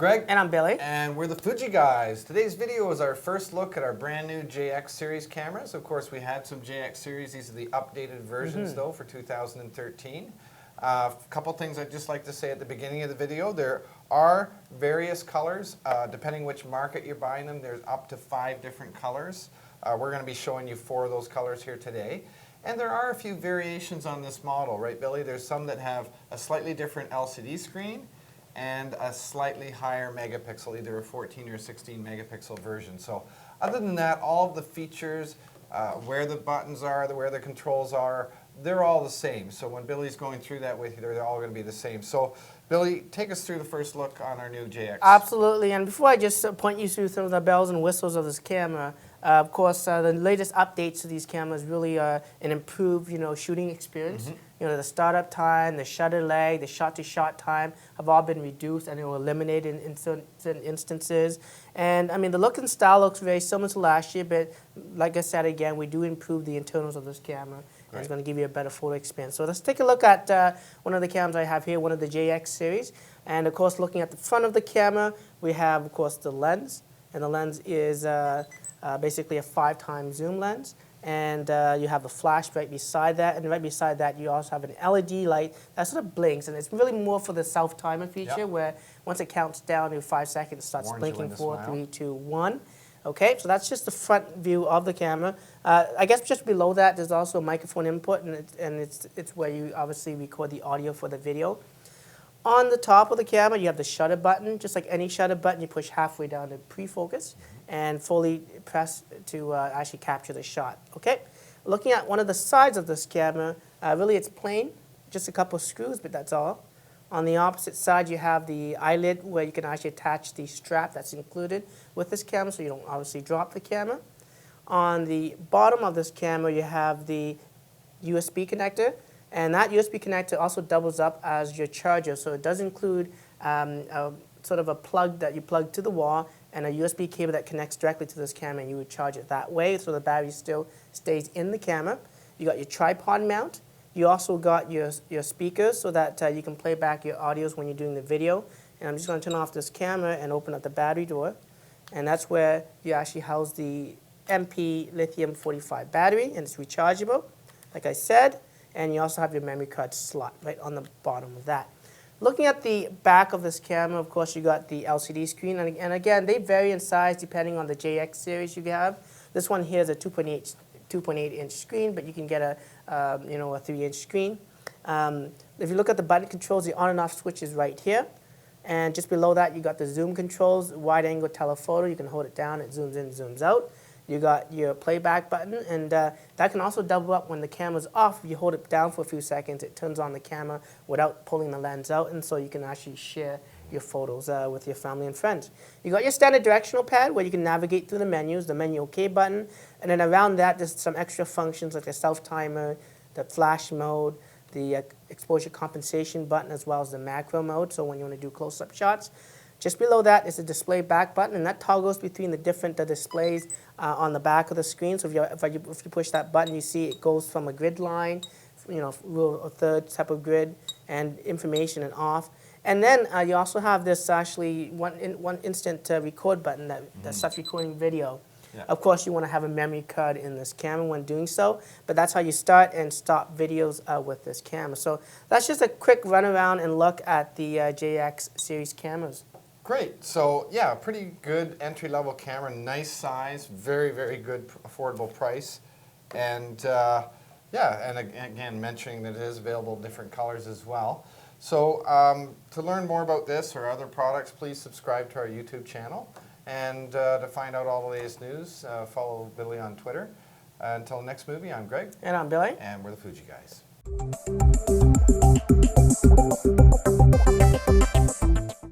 Greg. And I'm Billy. And we're the Fuji guys. Today's video is our first look at our brand new JX series cameras. Of course, we had some JX series. These are the updated versions, though, for 2013. A couple things I'd just like to say at the beginning of the video. There are various colors. Depending which market you're buying them, there's up to 5 different colors. We're going to be showing you 4 of those colors here today. And there are a few variations on this model, right, Billy? There's some that have a slightly different LCD screen and a slightly higher megapixel, either a 14 or 16 megapixel version. So other than that, all of the features, where the buttons are, where the controls are, they're all the same. So when Billy's going through that with you, they're all going to be the same. So Billy, take us through the first look on our new JX. Absolutely, and before I just point you through some of the bells and whistles of this camera, of course, the latest updates to these cameras really are an improved, shooting experience. The startup time, the shutter lag, the shot-to-shot time have all been reduced and eliminated in certain instances. And I mean, the look and style looks very similar to last year, but like I said again, we do improve the internals of this camera. And it's going to give you a better photo experience. So let's take a look at one of the cameras I have here, one of the JX series. And of course, looking at the front of the camera, we have, of course, the lens. And the lens is basically a 5x zoom lens. And you have a flash right beside that, and right beside that you also have an LED light that sort of blinks, and it's really more for the self-timer feature where once it counts down to 5 seconds, it starts blinking 4, 3, 2, 1. Okay, so that's just the front view of the camera. I guess just below that there's also a microphone input, and it's where you obviously record the audio for the video. On the top of the camera, you have the shutter button. Just like any shutter button, you push halfway down to pre-focus and fully press to actually capture the shot. Okay, looking at one of the sides of this camera, really it's plain, just a couple of screws, but that's all. On the opposite side, you have the eyelid where you can actually attach the strap that's included with this camera, so you don't obviously drop the camera. On the bottom of this camera, you have the USB connector. And that USB connector also doubles up as your charger, so it does include sort of a plug that you plug to the wall and a USB cable that connects directly to this camera, and you would charge it that way, so the battery still stays in the camera. You got your tripod mount. You also got your speakers so that you can play back your audios when you're doing the video. And I'm just going to turn off this camera and open up the battery door, and that's where you actually house the MP lithium 45 battery, and it's rechargeable, like I said. And you also have your memory card slot right on the bottom of that. Looking at the back of this camera, of course, you got the LCD screen. And again, they vary in size depending on the JX series you have. This one here is a 2.8-inch screen, but you can get a 3-inch screen. If you look at the button controls, the on and off switch is right here. And just below that, you got the zoom controls, wide angle telephoto. You can hold it down, it zooms in, zooms out. You got your playback button, and that can also double up when the camera's off. If you hold it down for a few seconds, it turns on the camera without pulling the lens out, and so you can actually share your photos with your family and friends. You got your standard directional pad where you can navigate through the menus, the menu OK button, and then around that there's some extra functions like the self-timer, the flash mode, the exposure compensation button, as well as the macro mode, so when you want to do close-up shots. Just below that is the display back button, and that toggles between the different displays on the back of the screen. So if you push that button, you see it goes from a grid line, rule of third type of grid, and information and off. And then you also have this actually one instant record button that starts recording video. Yeah. Of course, you want to have a memory card in this camera when doing so, but that's how you start and stop videos with this camera. So that's just a quick run around and look at the JX series cameras. Great. So yeah, pretty good entry-level camera, nice size, very, very good affordable price. And yeah, and again, mentioning that it is available in different colors as well. So to learn more about this or other products, please subscribe to our YouTube channel. And to find out all the latest news, follow Billy on Twitter. Until the next movie, I'm Greg. And I'm Billy. And we're the Fuji guys.